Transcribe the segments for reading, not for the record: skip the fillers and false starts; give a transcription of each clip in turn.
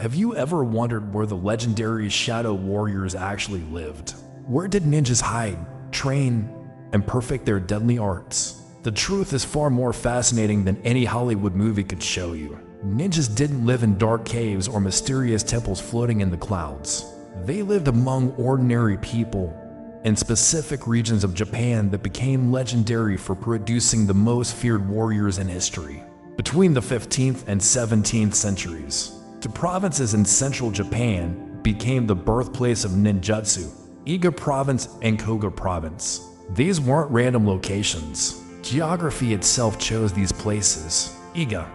Have you ever wondered where the legendary shadow warriors actually lived? Where did ninjas hide, train, and perfect their deadly arts? The truth is far more fascinating than any Hollywood movie could show you. Ninjas didn't live in dark caves or mysterious temples floating in the clouds. They lived among ordinary people in specific regions of Japan that became legendary for producing the most feared warriors in history. Between the 15th and 17th centuries, the provinces in central Japan became the birthplace of ninjutsu, Iga Province and Koga Province. These weren't random locations. Geography itself chose these places. Iga,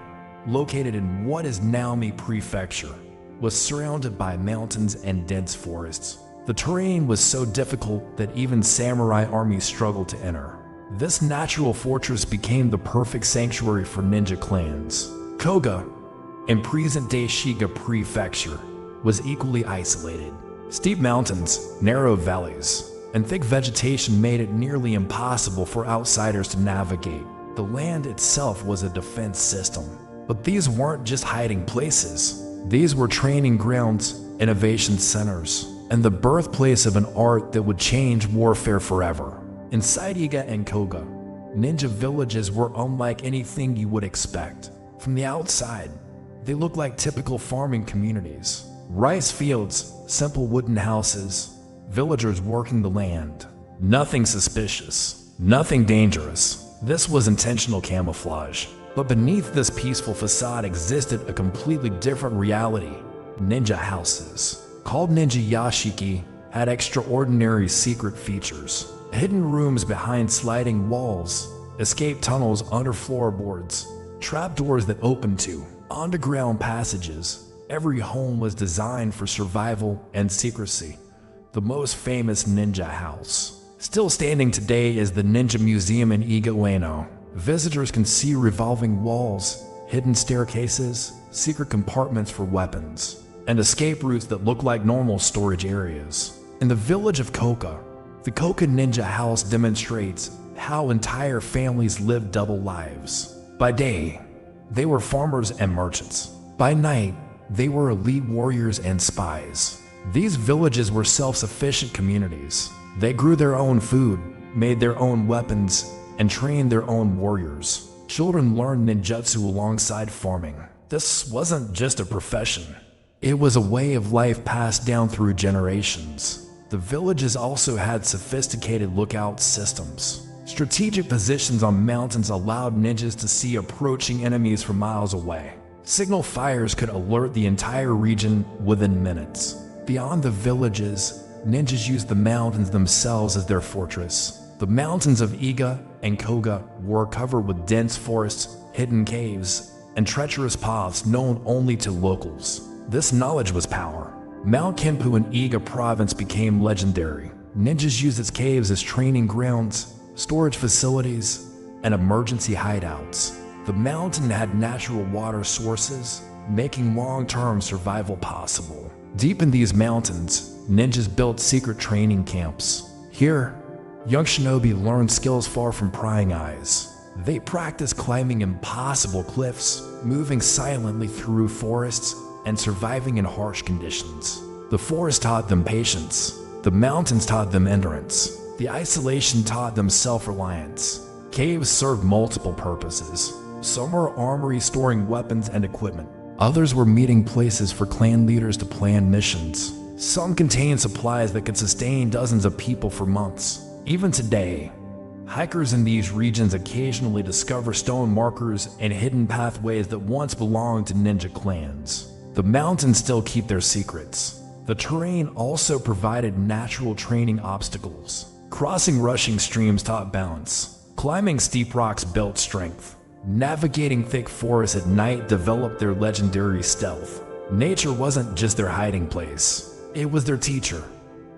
located in what is now Mie Prefecture, was surrounded by mountains and dense forests. The terrain was so difficult that even samurai armies struggled to enter. This natural fortress became the perfect sanctuary for ninja clans. Koga, in present-day Shiga Prefecture, was equally isolated. Steep mountains, narrow valleys, and thick vegetation made it nearly impossible for outsiders to navigate. The land itself was a defense system. But these weren't just hiding places. These were training grounds, innovation centers, and the birthplace of an art that would change warfare forever. Inside Iga and Koga, ninja villages were unlike anything you would expect. From the outside, they looked like typical farming communities. Rice fields, simple wooden houses, villagers working the land. Nothing suspicious, nothing dangerous. This was intentional camouflage. But beneath this peaceful facade existed a completely different reality. Ninja houses, called ninja yashiki, had extraordinary secret features. Hidden rooms behind sliding walls, escape tunnels under floorboards, trapdoors that opened to underground passages. Every home was designed for survival and secrecy. The most famous ninja house, still standing today, is the Ninja Museum in Iga-ryu. Visitors can see revolving walls, hidden staircases, secret compartments for weapons, and escape routes that look like normal storage areas. In the village of KOKA, the KOKA Ninja House demonstrates how entire families live double lives. By day, they were farmers and merchants. By night, they were elite warriors and spies. These villages were self-sufficient communities. They grew their own food, made their own weapons, and trained their own warriors. Children learned ninjutsu alongside farming. This wasn't just a profession. It was a way of life passed down through generations. The villages also had sophisticated lookout systems. Strategic positions on mountains allowed ninjas to see approaching enemies from miles away. Signal fires could alert the entire region within minutes. Beyond the villages, ninjas used the mountains themselves as their fortress. The mountains of Iga and Koga were covered with dense forests, hidden caves, and treacherous paths known only to locals. This knowledge was power. Mount Kinpu in Iga Province became legendary. Ninjas used its caves as training grounds, storage facilities, and emergency hideouts. The mountain had natural water sources, making long-term survival possible. Deep in these mountains, ninjas built secret training camps. Here, young shinobi learned skills far from prying eyes. They practiced climbing impossible cliffs, moving silently through forests, and surviving in harsh conditions. The forest taught them patience. The mountains taught them endurance. The isolation taught them self-reliance. Caves served multiple purposes. Some were armories storing weapons and equipment. Others were meeting places for clan leaders to plan missions. Some contained supplies that could sustain dozens of people for months. Even today, hikers in these regions occasionally discover stone markers and hidden pathways that once belonged to ninja clans. The mountains still keep their secrets. The terrain also provided natural training obstacles. Crossing rushing streams taught balance. Climbing steep rocks built strength. Navigating thick forests at night developed their legendary stealth. Nature wasn't just their hiding place. It was their teacher,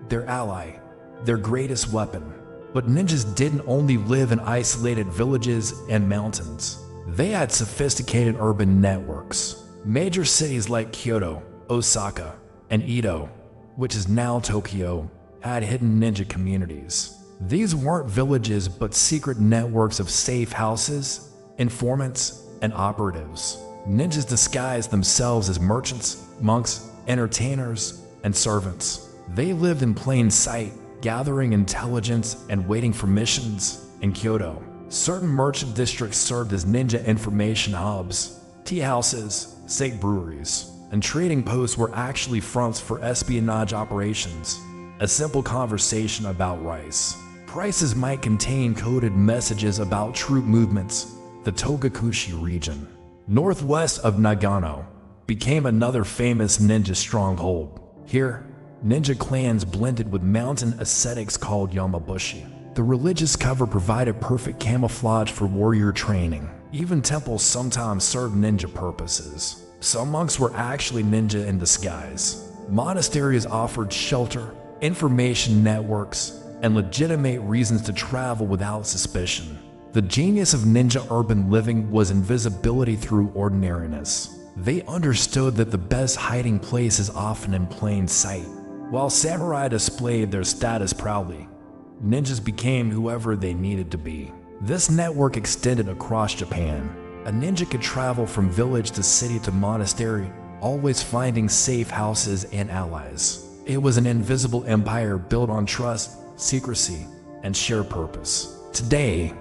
their ally, their greatest weapon. But ninjas didn't only live in isolated villages and mountains. They had sophisticated urban networks. Major cities like Kyoto, Osaka, and Edo, which is now Tokyo, had hidden ninja communities. These weren't villages but secret networks of safe houses, informants, and operatives. Ninjas disguised themselves as merchants, monks, entertainers, and servants. They lived in plain sight, gathering intelligence and waiting for missions. In Kyoto, certain merchant districts served as ninja information hubs. Tea houses, sake breweries, and trading posts were actually fronts for espionage operations. A simple conversation about rice prices might contain coded messages about troop movements. The Togakushi region, northwest of Nagano, became another famous ninja stronghold. Here, ninja clans blended with mountain ascetics called Yamabushi. The religious cover provided perfect camouflage for warrior training. Even temples sometimes served ninja purposes. Some monks were actually ninja in disguise. Monasteries offered shelter, information networks, and legitimate reasons to travel without suspicion. The genius of ninja urban living was invisibility through ordinariness. They understood that the best hiding place is often in plain sight. While samurai displayed their status proudly, ninjas became whoever they needed to be. This network extended across Japan. A ninja could travel from village to city to monastery, always finding safe houses and allies. It was an invisible empire built on trust, secrecy, and shared purpose. Today,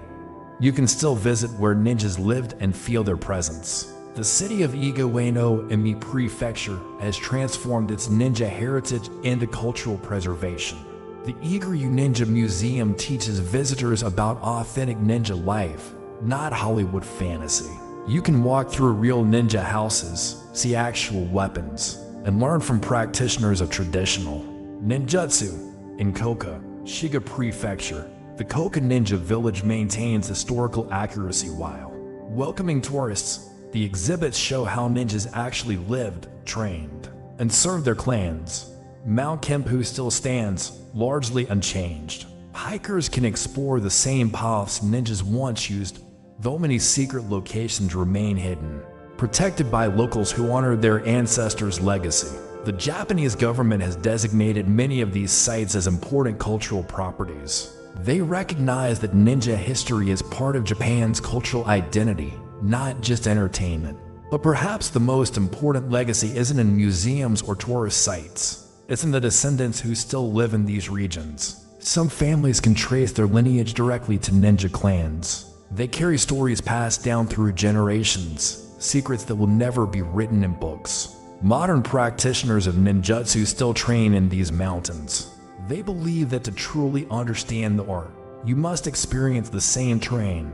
you can still visit where ninjas lived and feel their presence. The city of Iga in Mie Prefecture has transformed its ninja heritage into cultural preservation. The Iga-ryu Ninja Museum teaches visitors about authentic ninja life, not Hollywood fantasy. You can walk through real ninja houses, see actual weapons, and learn from practitioners of traditional ninjutsu. In KOKA, Shiga Prefecture, the KOKA Ninja Village maintains historical accuracy while welcoming tourists. The exhibits show how ninjas actually lived, trained, and served their clans. Mount Kinpu still stands, largely unchanged. Hikers can explore the same paths ninjas once used, though many secret locations remain hidden, protected by locals who honor their ancestors' legacy. The Japanese government has designated many of these sites as important cultural properties. They recognize that ninja history is part of Japan's cultural identity, not just entertainment. But perhaps the most important legacy isn't in museums or tourist sites. It's in the descendants who still live in these regions. Some families can trace their lineage directly to ninja clans. They carry stories passed down through generations, secrets that will never be written in books. Modern practitioners of ninjutsu still train in these mountains. They believe that to truly understand the art, you must experience the same terrain,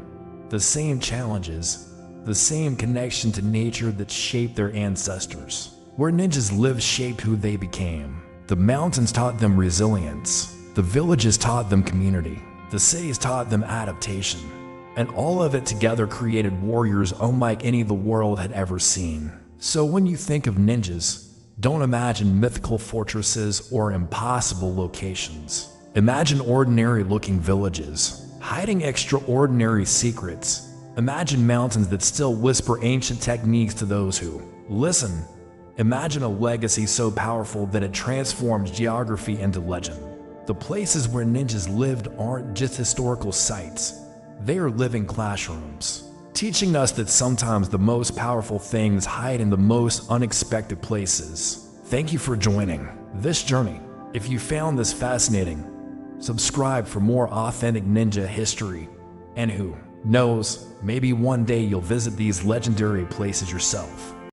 the same challenges, the same connection to nature that shaped their ancestors. Where ninjas lived shaped who they became. The mountains taught them resilience. The villages taught them community. The cities taught them adaptation. And all of it together created warriors unlike any the world had ever seen. So when you think of ninjas, don't imagine mythical fortresses or impossible locations. Imagine ordinary-looking villages, hiding extraordinary secrets. Imagine mountains that still whisper ancient techniques to those who listen. Imagine a legacy so powerful that it transforms geography into legend. The places where ninjas lived aren't just historical sites. They are living classrooms, teaching us that sometimes the most powerful things hide in the most unexpected places. Thank you for joining this journey. If you found this fascinating, subscribe for more authentic ninja history. And who knows, maybe one day you'll visit these legendary places yourself.